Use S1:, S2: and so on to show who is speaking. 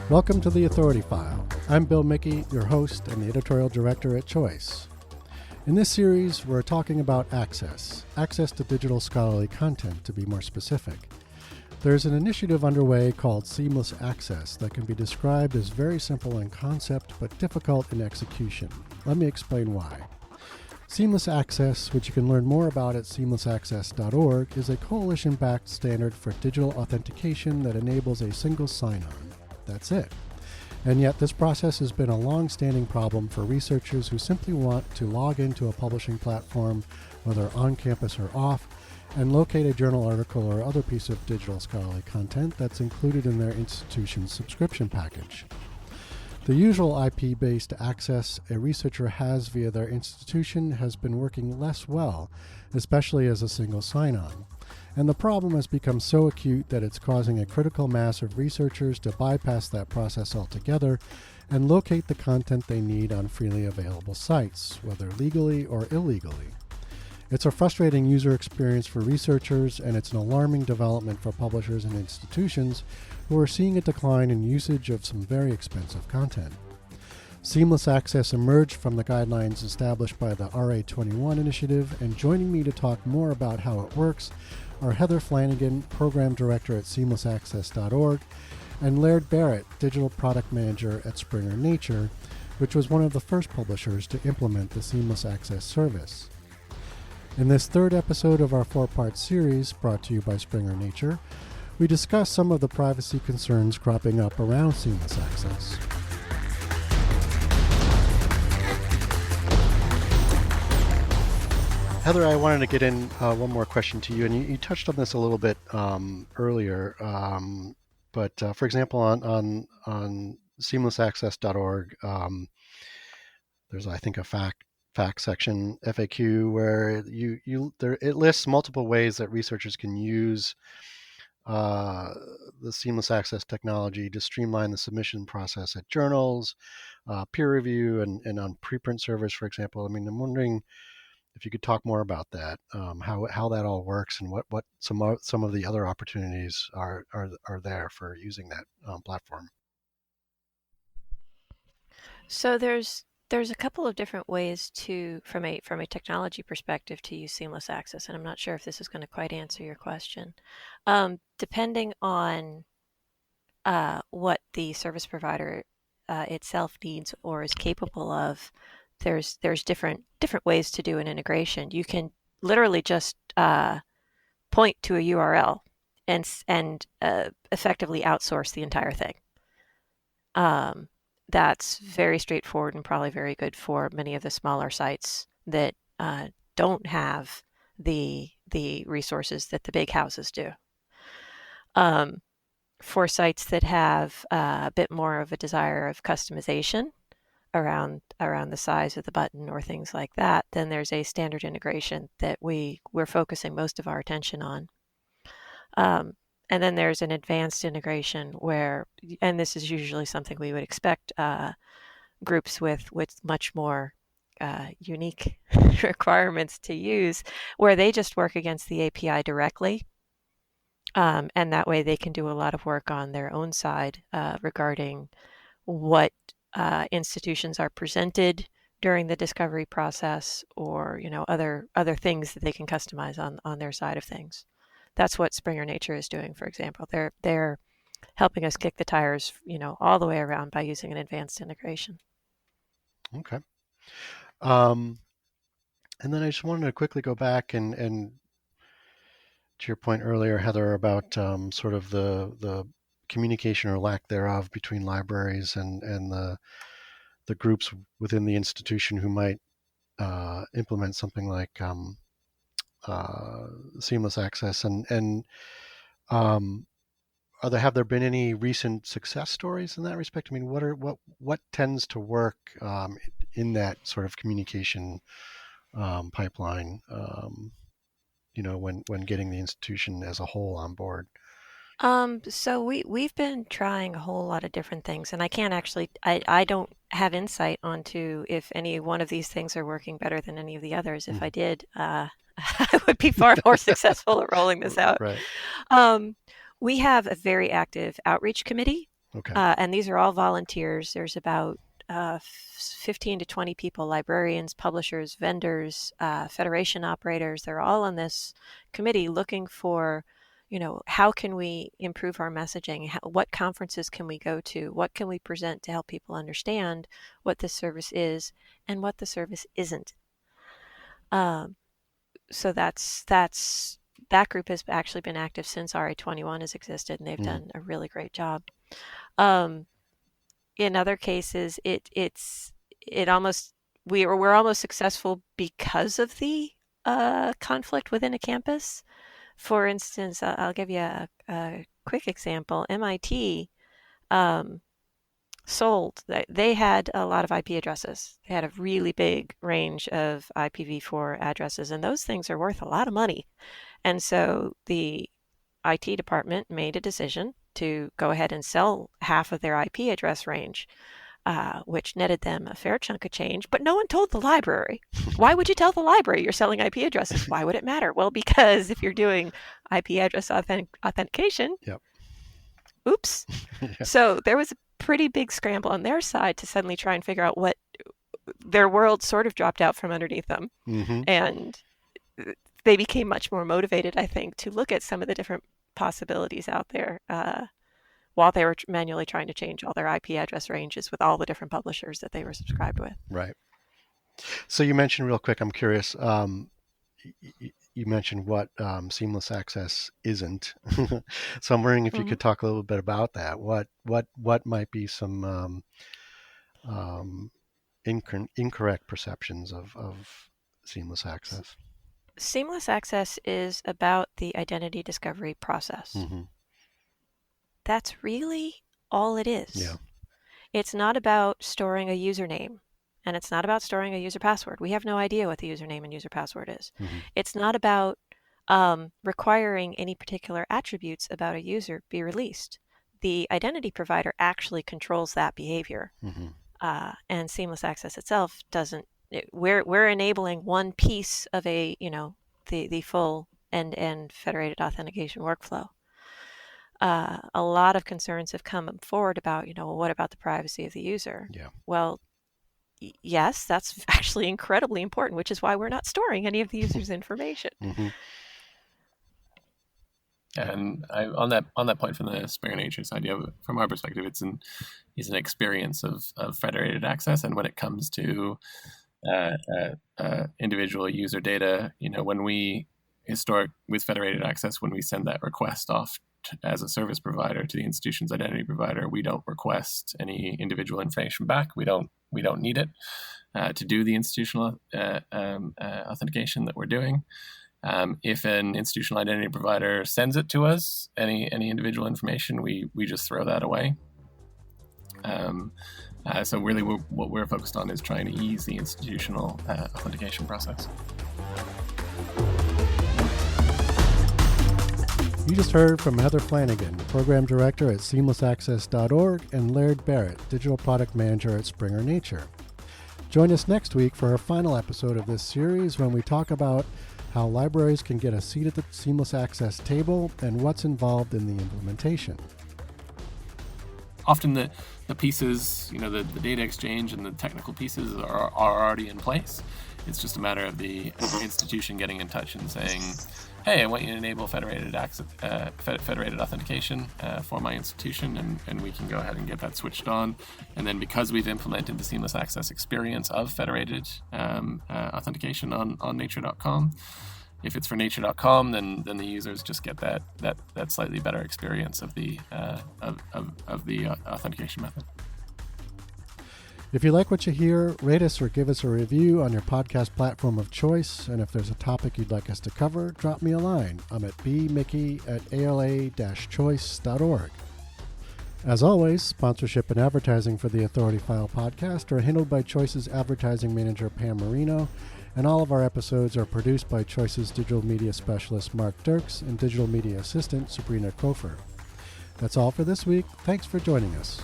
S1: Welcome to The Authority File. I'm Bill Mickey, your host and the editorial director at Choice. In this series, we're talking about access to digital scholarly content, to be more specific. There's an initiative underway called Seamless Access that can be described as very simple in concept but difficult in execution. Let me explain why. Seamless Access, which you can learn more about at seamlessaccess.org, is a coalition-backed standard for digital authentication that enables a single sign-on. That's it. And yet this process has been a long-standing problem for researchers who simply want to log into a publishing platform, whether on campus or off, and locate a journal article or other piece of digital scholarly content that's included in their institution's subscription package. The usual IP-based access a researcher has via their institution has been working less well, especially as a single sign-on. And the problem has become so acute that it's causing a critical mass of researchers to bypass that process altogether and locate the content they need on freely available sites, whether legally or illegally. It's a frustrating user experience for researchers, and it's an alarming development for publishers and institutions who are seeing a decline in usage of some very expensive content. Seamless Access emerged from the guidelines established by the RA21 initiative, and joining me to talk more about how it works are Heather Flanagan, Program Director at seamlessaccess.org, and Laird Barrett, Digital Product Manager at Springer Nature, which was one of the first publishers to implement the Seamless Access service. In this third episode of our four-part series, brought to you by Springer Nature, we discuss some of the privacy concerns cropping up around seamless access. Heather, I wanted to get in one more question to you, and you touched on this a little bit earlier, but for example, on seamlessaccess.org, there's, I think, a fact section FAQ where it lists multiple ways that researchers can use the seamless access technology to streamline the submission process at journals, peer review, and on preprint servers, for example. I mean, I'm wondering if you could talk more about that, how that all works, and what some of the other opportunities are there for using that platform.
S2: So there's a couple of different ways from a technology perspective to use seamless access, and I'm not sure if this is going to quite answer your question. Depending on what the service provider itself needs or is capable of, there's different ways to do an integration. You can literally just point to a URL and effectively outsource the entire thing. That's very straightforward and probably very good for many of the smaller sites that don't have the resources that the big houses do. For sites that have a bit more of a desire of customization around the size of the button or things like that, then there's a standard integration that we're focusing most of our attention on. And then there's an advanced integration where, and this is usually something we would expect groups with much more unique requirements to use, where they just work against the API directly. And that way they can do a lot of work on their own side regarding what institutions are presented during the discovery process, or other things that they can customize on their side of things. That's what Springer Nature is doing, for example. They're helping us kick the tires, all the way around by using an advanced integration.
S1: Okay. And then I just wanted to quickly go back and to your point earlier, Heather, about sort of the communication or lack thereof between libraries and the groups within the institution who might implement something like seamless access, and have there been any recent success stories in that respect? I mean, what tends to work in that sort of communication pipeline? When getting the institution as a whole on board.
S2: So we've been trying a whole lot of different things, and I can't actually, I don't have insight onto if any one of these things are working better than any of the others. If I did, I would be far more successful at rolling this out.
S1: Right.
S2: We have a very active outreach committee
S1: Okay.
S2: And these are all volunteers. There's about 15 to 20 people, librarians, publishers, vendors, federation operators. They're all on this committee looking for, how can we improve our messaging? What conferences can we go to? What can we present to help people understand what this service is and what the service isn't? So that group has actually been active since RA21 has existed, and they've done a really great job. In other cases, we're almost successful because of the conflict within a campus. For instance, I'll give you a quick example. MIT sold. They had a lot of IP addresses. They had a really big range of IPv4 addresses, and those things are worth a lot of money. And so the IT department made a decision to go ahead and sell half of their IP address range, which netted them a fair chunk of change. But no one told the library. Why would you tell the library you're selling IP addresses? Why would it matter? Well, because if you're doing IP address authentication,
S1: Yep.
S2: Oops. Yeah. So there was a pretty big scramble on their side to suddenly try and figure out what their world sort of dropped out from underneath them. And they became much more motivated, I think, to look at some of the different possibilities out there while they were manually trying to change all their IP address ranges with all the different publishers that they were subscribed with.
S1: Right. So you mentioned real quick, I'm curious, you mentioned what seamless access isn't. So I'm wondering if you could talk a little bit about that. What might be some incorrect perceptions of seamless access?
S2: Seamless access is about the identity discovery process. That's really all it is.
S1: Yeah.
S2: It's not about storing a username, and it's not about storing a user password. We have no idea what the username and user password is. It's not about requiring any particular attributes about a user be released. The identity provider actually controls that behavior. And seamless access itself doesn't. We're enabling one piece of the full end-to-end federated authentication workflow. A lot of concerns have come forward about, what about the privacy of the user?
S1: Yeah.
S2: Well, yes, that's actually incredibly important, which is why we're not storing any of the user's information.
S3: And on that point, from the Springer Natures idea, from our perspective, it's an experience of federated access. And when it comes to individual user data, when we with federated access, when we send that request off as a service provider to the institution's identity provider, we don't request any individual information back. We don't need it to do the institutional authentication that we're doing. If an institutional identity provider sends it to us, any individual information, we just throw that away. So really what we're focused on is trying to ease the institutional authentication process.
S1: You just heard from Heather Flanagan, Program Director at seamlessaccess.org, and Laird Barrett, Digital Product Manager at Springer Nature. Join us next week for our final episode of this series when we talk about how libraries can get a seat at the seamless access table and what's involved in the implementation.
S3: Often the pieces, the data exchange and the technical pieces are already in place. It's just a matter of the institution getting in touch and saying, hey, I want you to enable federated authentication for my institution, and we can go ahead and get that switched on. And then because we've implemented the seamless access experience of federated authentication on nature.com, if it's for nature.com, then the users just get that slightly better experience of the authentication method.
S1: If you like what you hear, rate us or give us a review on your podcast platform of choice. And if there's a topic you'd like us to cover, drop me a line. I'm at bmickey@ala-choice.org. As always, sponsorship and advertising for the Authority File podcast are handled by Choice's advertising manager, Pam Marino, and all of our episodes are produced by Choice's digital media specialist, Mark Dirks, and digital media assistant, Sabrina Kofer. That's all for this week. Thanks for joining us.